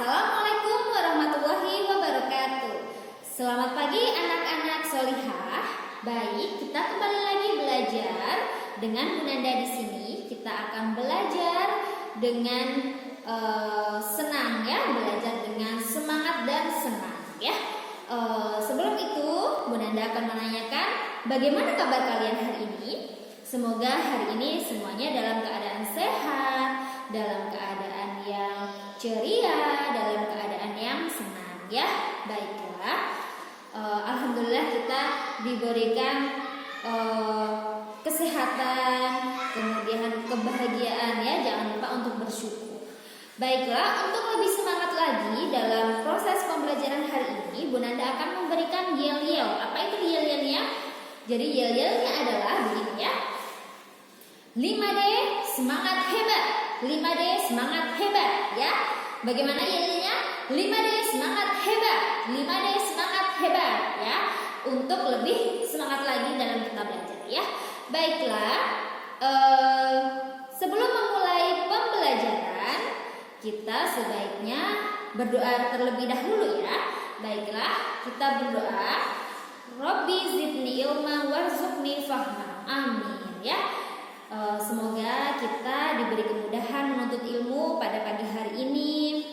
Assalamualaikum warahmatullahi wabarakatuh. Selamat pagi anak-anak solihah. Baik, kita kembali lagi belajar dengan Bu Nanda di sini. Kita akan belajar dengan senang ya, belajar dengan semangat dan senang ya. Sebelum itu, Bu Nanda akan menanyakan bagaimana kabar kalian hari ini? Semoga hari ini semuanya dalam keadaan sehat, dalam keadaan yang ceria, dalam keadaan yang senang ya. Baiklah, alhamdulillah kita diberikan kesehatan, kemudian kebahagiaan ya. Jangan lupa untuk bersyukur. Baiklah, untuk lebih semangat lagi dalam proses pembelajaran hari ini, Bu Nanda akan memberikan yel-yel. Apa itu yel-yelnya? Jadi yel-yelnya adalah begini ya. 5D semangat hebat. 5D semangat hebat ya. Bagaimana yel-yelnya? 5D semangat hebat. 5D semangat hebat ya. Untuk lebih semangat lagi dalam kita belajar ya. Baiklah, sebelum memulai pembelajaran, kita sebaiknya berdoa terlebih dahulu ya. Baiklah, kita berdoa. Rabbi zidni ilma warzuqni fahma. Amin ya. Semoga kita diberi kemudahan menuntut ilmu pada pagi hari ini.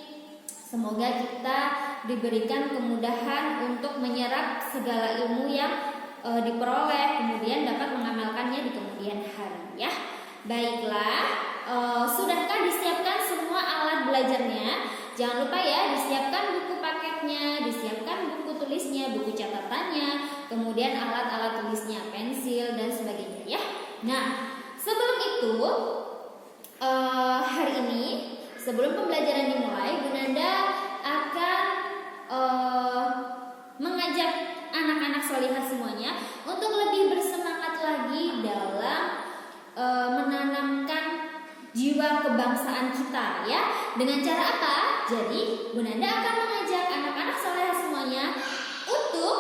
Semoga kita diberikan kemudahan untuk menyerap segala ilmu yang diperoleh, kemudian dapat mengamalkannya di kemudian hari ya. Baiklah, sudahkah disiapkan semua alat belajarnya? Jangan lupa ya, disiapkan buku paketnya, disiapkan buku tulisnya, buku catatannya, kemudian alat-alat tulisnya, pensil dan sebagainya ya. Nah, sebelum itu, hari ini sebelum pembelajaran dimulai, Bu Nanda akan mengajak anak-anak solihah semuanya untuk lebih bersemangat lagi dalam menanamkan jiwa kebangsaan kita ya. Dengan cara apa? Jadi Bu Nanda akan mengajak anak-anak solihah semuanya untuk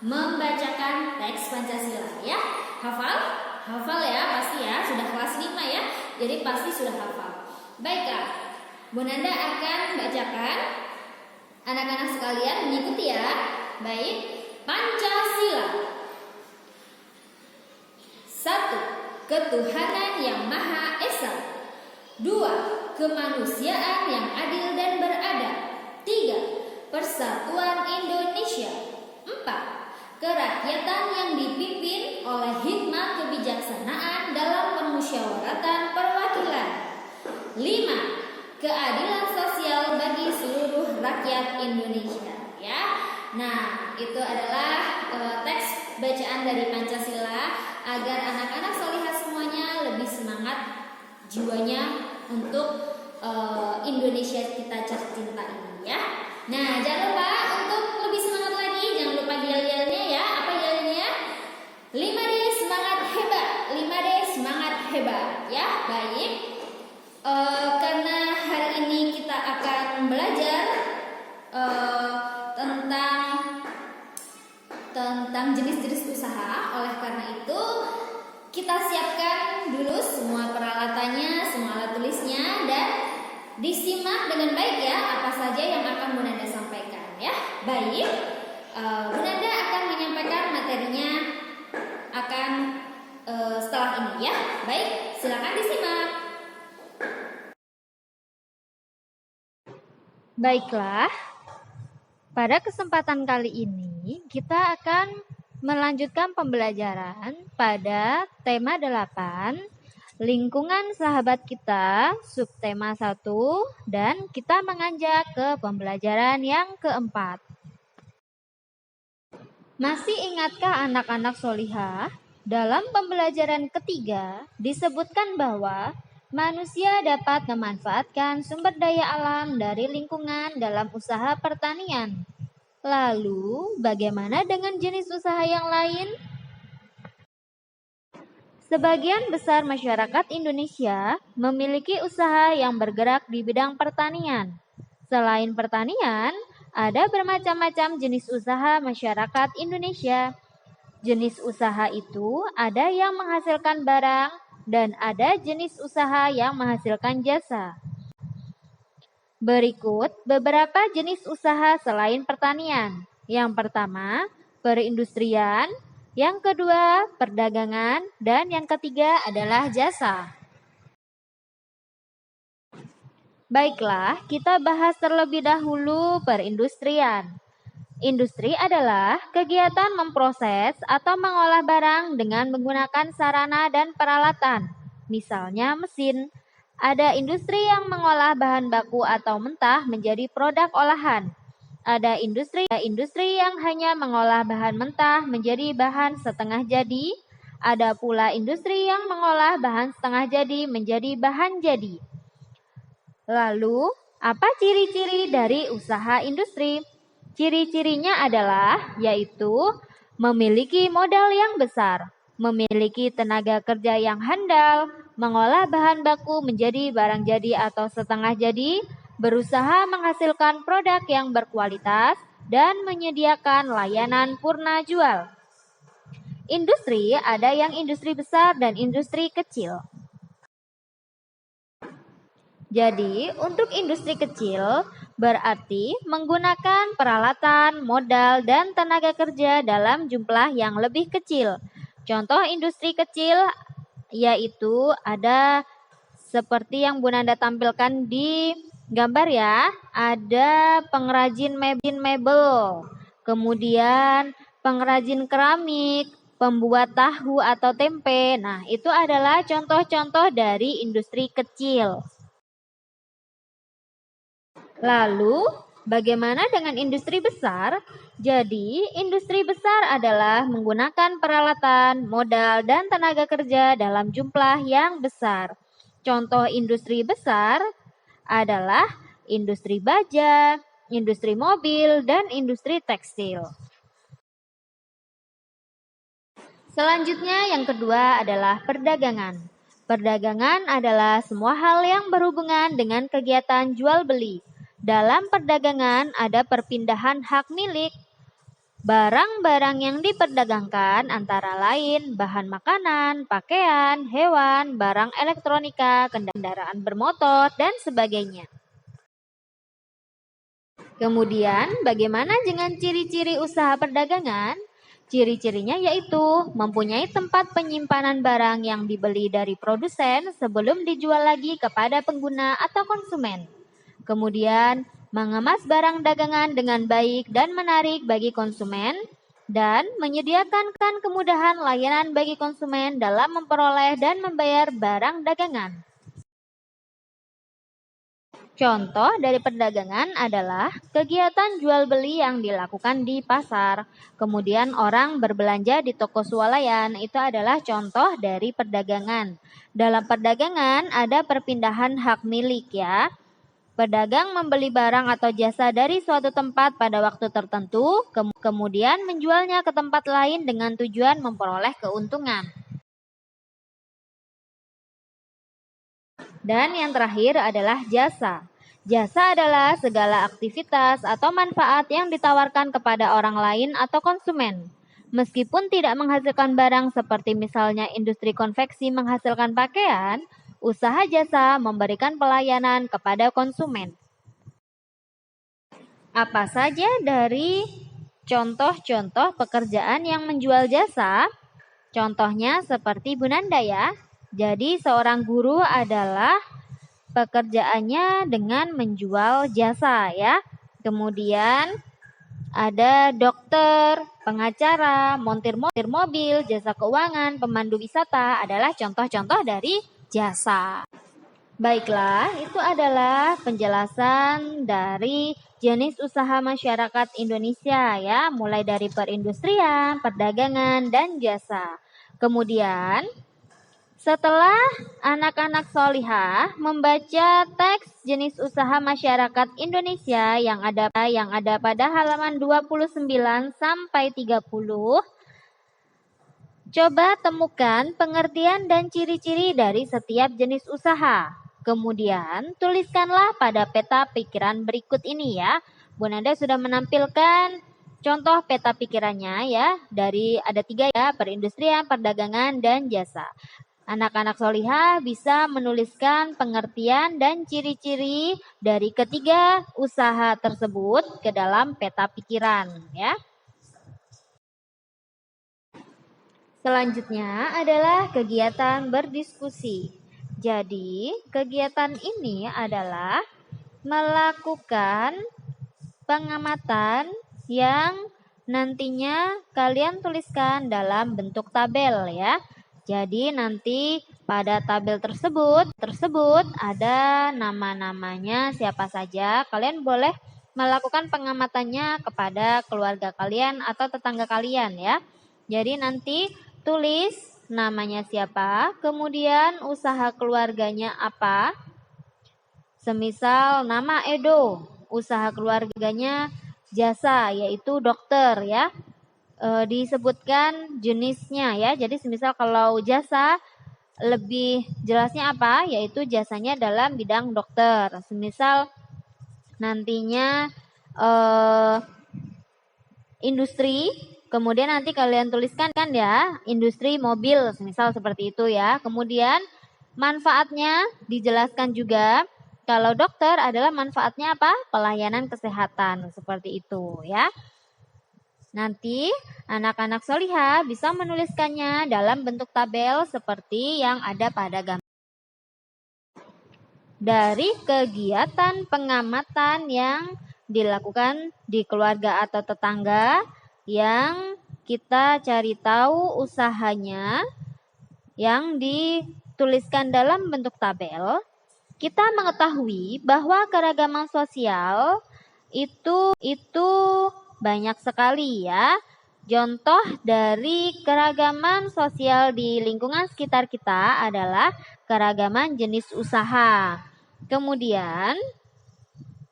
membacakan teks Pancasila ya. Hafal? Hafal ya, pasti ya, sudah kelas 5 ya. Jadi pasti sudah hafal. Baiklah, Bu Nanda akan bacakan. Anak-anak sekalian mengikuti ya. Baik, Pancasila. 1. Ketuhanan yang Maha Esa. 2. Kemanusiaan yang adil dan beradab. 3. Persatuan Indonesia. 4. Kerakyatan yang dipimpin oleh hikmat kebijaksanaan dalam permusyawaratan perwakilan. 5. Keadilan sosial bagi seluruh rakyat Indonesia ya. Nah, itu adalah teks bacaan dari Pancasila agar anak-anak solihah semuanya lebih semangat jiwanya untuk Indonesia kita tercinta ini ya. Nah, jangan lupa untuk lebih semangat lagi, jangan lupa yel-yelnya ya. Apa yelnya? 5D semangat hebat. 5D semangat hebat ya. Baik. Karena hari ini kita akan belajar tentang jenis-jenis usaha. Oleh karena itu, kita siapkan dulu semua peralatannya, semua alat tulisnya, dan disimak dengan baik ya apa saja yang akan Bu Nanda sampaikan ya. Baik, Bu Nanda akan menyampaikan materinya akan setelah ini ya. Baik, silakan disimak. Baiklah, pada kesempatan kali ini kita akan melanjutkan pembelajaran pada tema 8, lingkungan sahabat kita, subtema 1, dan kita menganjak ke pembelajaran yang keempat. Masih ingatkah anak-anak solihah? Dalam pembelajaran ketiga disebutkan bahwa manusia dapat memanfaatkan sumber daya alam dari lingkungan dalam usaha pertanian. Lalu, bagaimana dengan jenis usaha yang lain? Sebagian besar masyarakat Indonesia memiliki usaha yang bergerak di bidang pertanian. Selain pertanian, ada bermacam-macam jenis usaha masyarakat Indonesia. Jenis usaha itu ada yang menghasilkan barang dan ada jenis usaha yang menghasilkan jasa. Berikut beberapa jenis usaha selain pertanian. Yang pertama, perindustrian, yang kedua, perdagangan, dan yang ketiga adalah jasa. Baiklah, kita bahas terlebih dahulu perindustrian. Industri adalah kegiatan memproses atau mengolah barang dengan menggunakan sarana dan peralatan, misalnya mesin. Ada industri yang mengolah bahan baku atau mentah menjadi produk olahan. Ada industri yang hanya mengolah bahan mentah menjadi bahan setengah jadi. Ada pula industri yang mengolah bahan setengah jadi menjadi bahan jadi. Lalu, apa ciri-ciri dari usaha industri? Ciri-cirinya adalah yaitu memiliki modal yang besar, memiliki tenaga kerja yang handal, mengolah bahan baku menjadi barang jadi atau setengah jadi, berusaha menghasilkan produk yang berkualitas, dan menyediakan layanan purna jual. Industri ada yang industri besar dan industri kecil. Jadi, untuk industri kecil berarti menggunakan peralatan, modal, dan tenaga kerja dalam jumlah yang lebih kecil. Contoh industri kecil yaitu ada seperti yang Bu Nanda tampilkan di gambar ya. Ada pengrajin mebel, kemudian pengrajin keramik, pembuat tahu atau tempe. Nah, itu adalah contoh-contoh dari industri kecil. Lalu, bagaimana dengan industri besar? Jadi, industri besar adalah menggunakan peralatan, modal, dan tenaga kerja dalam jumlah yang besar. Contoh industri besar adalah industri baja, industri mobil, dan industri tekstil. Selanjutnya yang kedua adalah perdagangan. Perdagangan adalah semua hal yang berhubungan dengan kegiatan jual beli. Dalam perdagangan ada perpindahan hak milik. Barang-barang yang diperdagangkan antara lain bahan makanan, pakaian, hewan, barang elektronika, kendaraan bermotor, dan sebagainya. Kemudian, bagaimana dengan ciri-ciri usaha perdagangan? Ciri-cirinya yaitu mempunyai tempat penyimpanan barang yang dibeli dari produsen sebelum dijual lagi kepada pengguna atau konsumen. Kemudian, mengemas barang dagangan dengan baik dan menarik bagi konsumen, dan menyediakan kemudahan layanan bagi konsumen dalam memperoleh dan membayar barang dagangan. Contoh dari perdagangan adalah kegiatan jual beli yang dilakukan di pasar. Kemudian orang berbelanja di toko swalayan, itu adalah contoh dari perdagangan. Dalam perdagangan ada perpindahan hak milik ya. Pedagang membeli barang atau jasa dari suatu tempat pada waktu tertentu, kemudian menjualnya ke tempat lain dengan tujuan memperoleh keuntungan. Dan yang terakhir adalah jasa. Jasa adalah segala aktivitas atau manfaat yang ditawarkan kepada orang lain atau konsumen. Meskipun tidak menghasilkan barang seperti misalnya industri konveksi menghasilkan pakaian, usaha jasa memberikan pelayanan kepada konsumen. Apa saja dari contoh-contoh pekerjaan yang menjual jasa? Contohnya seperti Bu Nanda ya. Jadi seorang guru adalah pekerjaannya dengan menjual jasa ya. Kemudian ada dokter, pengacara, montir mobil, jasa keuangan, pemandu wisata adalah contoh-contoh dari jasa. Baiklah, itu adalah penjelasan dari jenis usaha masyarakat Indonesia ya, mulai dari perindustrian, perdagangan, dan jasa. Kemudian, setelah anak-anak solihah membaca teks jenis usaha masyarakat Indonesia yang ada pada halaman 29 sampai 30, coba temukan pengertian dan ciri-ciri dari setiap jenis usaha. Kemudian, tuliskanlah pada peta pikiran berikut ini ya. Bu Nanda sudah menampilkan contoh peta pikirannya ya. Dari ada 3 ya, perindustrian, perdagangan, dan jasa. Anak-anak solihah bisa menuliskan pengertian dan ciri-ciri dari ketiga usaha tersebut ke dalam peta pikiran ya. Selanjutnya adalah kegiatan berdiskusi. Jadi, kegiatan ini adalah melakukan pengamatan yang nantinya kalian tuliskan dalam bentuk tabel ya. Jadi nanti pada tabel tersebut ada nama-namanya siapa saja. Kalian boleh melakukan pengamatannya kepada keluarga kalian atau tetangga kalian ya. Jadi nanti tulis namanya siapa, kemudian usaha keluarganya apa. Semisal nama Edo, usaha keluarganya jasa yaitu dokter ya. Disebutkan jenisnya ya. Jadi semisal kalau jasa lebih jelasnya apa? Yaitu jasanya dalam bidang dokter. Semisal nantinya industri, kemudian nanti kalian tuliskan kan ya, industri mobil, semisal seperti itu ya. Kemudian manfaatnya dijelaskan juga. Kalau dokter adalah manfaatnya apa? Pelayanan kesehatan, seperti itu ya. Nanti anak-anak solihah bisa menuliskannya dalam bentuk tabel seperti yang ada pada gambar. Dari kegiatan pengamatan yang dilakukan di keluarga atau tetangga yang kita cari tahu usahanya yang dituliskan dalam bentuk tabel, kita mengetahui bahwa keragaman sosial itu banyak sekali ya. Contoh dari keragaman sosial di lingkungan sekitar kita adalah keragaman jenis usaha. Kemudian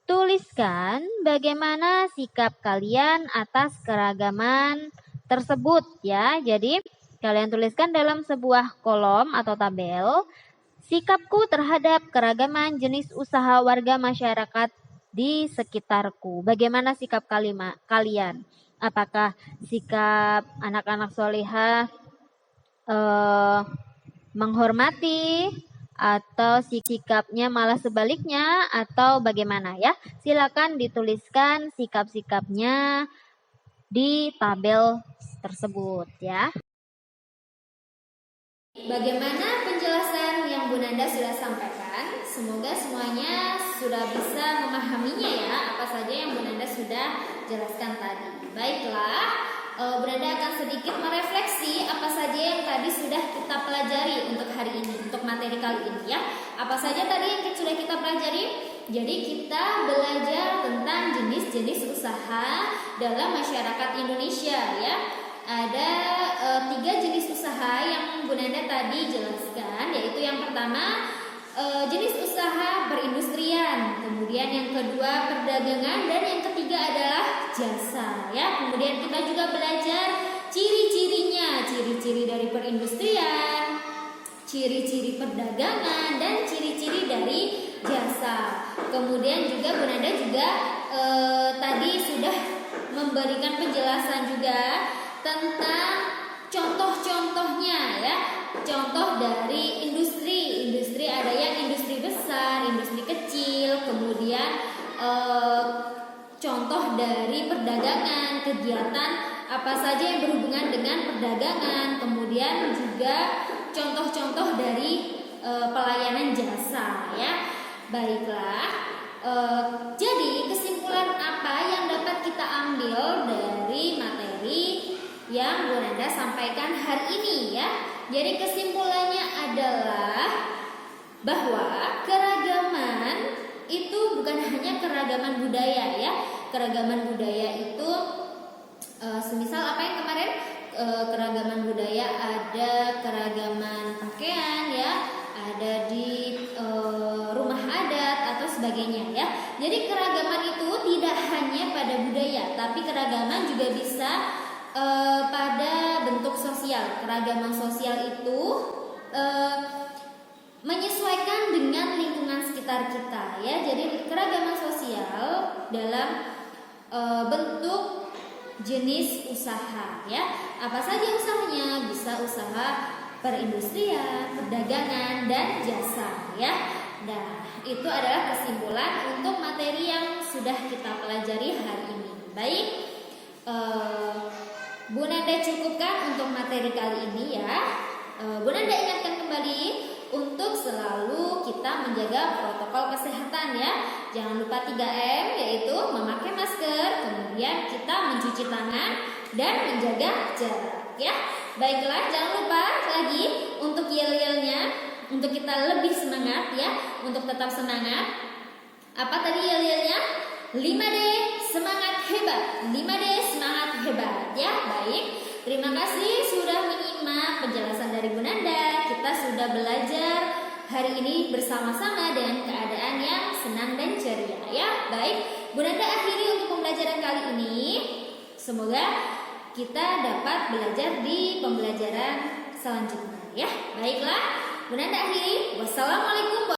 tuliskan bagaimana sikap kalian atas keragaman tersebut ya. Jadi kalian tuliskan dalam sebuah kolom atau tabel, sikapku terhadap keragaman jenis usaha warga masyarakat di sekitarku. Bagaimana sikap kalian? Apakah sikap anak-anak solihah menghormati, atau sikapnya malah sebaliknya, atau bagaimana ya? Silakan dituliskan sikap-sikapnya di tabel tersebut ya. Bagaimana penjelasan yang Bu Nanda sudah sampaikan? Semoga semuanya sudah bisa memahaminya ya, apa saja yang Bu Nanda sudah jelaskan tadi. Baiklah, Bu Nanda akan sedikit merefleksi apa saja yang tadi sudah kita pelajari untuk hari ini, untuk materi kali ini ya. Apa saja tadi yang sudah kita pelajari? Jadi kita belajar tentang jenis-jenis usaha dalam masyarakat Indonesia ya. Ada 3 jenis usaha yang Bu Nanda tadi jelaskan, yaitu yang pertama jenis usaha perindustrian, kemudian yang kedua perdagangan, dan yang ketiga adalah jasa ya. Kemudian kita juga belajar ciri-cirinya, ciri-ciri dari perindustrian, ciri-ciri perdagangan, dan ciri-ciri dari jasa. Kemudian juga Bu Nanda juga tadi sudah memberikan penjelasan juga tentang contoh-contohnya ya. Contoh dari industri ada yang industri besar, industri kecil, kemudian contoh dari perdagangan, kegiatan apa saja yang berhubungan dengan perdagangan, kemudian juga contoh-contoh dari pelayanan jasa ya. Baiklah, jadi kesimpulan apa yang dapat kita ambil dari materi yang Bu Nanda sampaikan hari ini ya. Jadi kesimpulannya adalah bahwa keragaman itu bukan hanya keragaman budaya ya. Keragaman budaya itu semisal apa yang kemarin keragaman budaya, ada keragaman pakaian ya, ada di rumah adat atau sebagainya ya. Jadi keragaman itu tidak hanya pada budaya, tapi keragaman juga bisa pada bentuk sosial. Keragaman sosial itu menyesuaikan dengan lingkungan sekitar kita ya. Jadi keragaman sosial dalam bentuk jenis usaha ya. Apa saja usahanya? Bisa usaha perindustrian, perdagangan, dan jasa ya. Nah, itu adalah kesimpulan untuk materi yang sudah kita pelajari hari ini. Baik, Bu Nanda cukupkan untuk materi kali ini ya. Bu Nanda ingatkan kembali untuk selalu kita menjaga protokol kesehatan ya. Jangan lupa 3M, yaitu memakai masker, kemudian kita mencuci tangan dan menjaga jarak ya. Baiklah, jangan lupa lagi untuk yel-yelnya, untuk kita lebih semangat ya, untuk tetap semangat. Apa tadi yel-yelnya? 5D semangat hebat, 5D semangat hebat ya. Baik, terima kasih sudah menyimak penjelasan dari Bu Nanda. Kita sudah belajar hari ini bersama-sama dengan keadaan yang senang dan ceria ya. Baik, Bu Nanda akhiri untuk pembelajaran kali ini. Semoga kita dapat belajar di pembelajaran selanjutnya ya. Baiklah, Bu Nanda akhiri. Wassalamualaikum